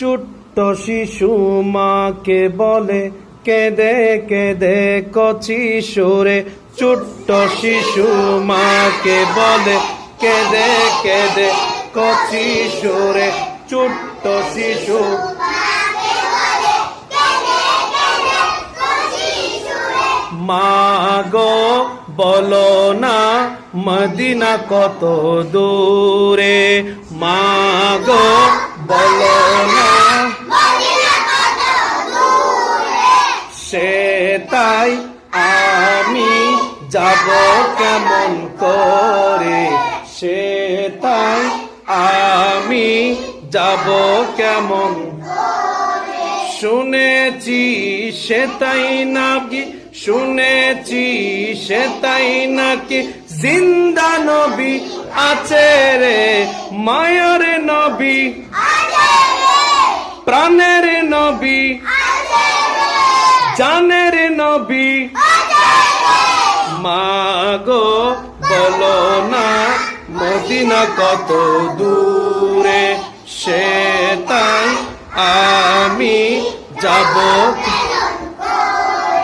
ছোট্ট শিশু মাকে বলে কেঁদে কেঁদে কচি সুরে, ছোট্ট শিশু মাকে বলে কেঁদে কেঁদে কচি সুরে, ছোট্ট শিশু মাগো বলো না মদিনা কত দূরে, মাগো বলো না সে তাই আমি যাব কেমন করে, সে তাই আমি যাব কেমন, শুনেছি সেটাই নাকি, শুনেছি সেটাই নাকি জিন্দা নবী আছে রে, মায়ের নবী প্রাণের নবী জানের নবী, মাগো বলো না মদিনা কত দূরে, সে তাই আমি যাব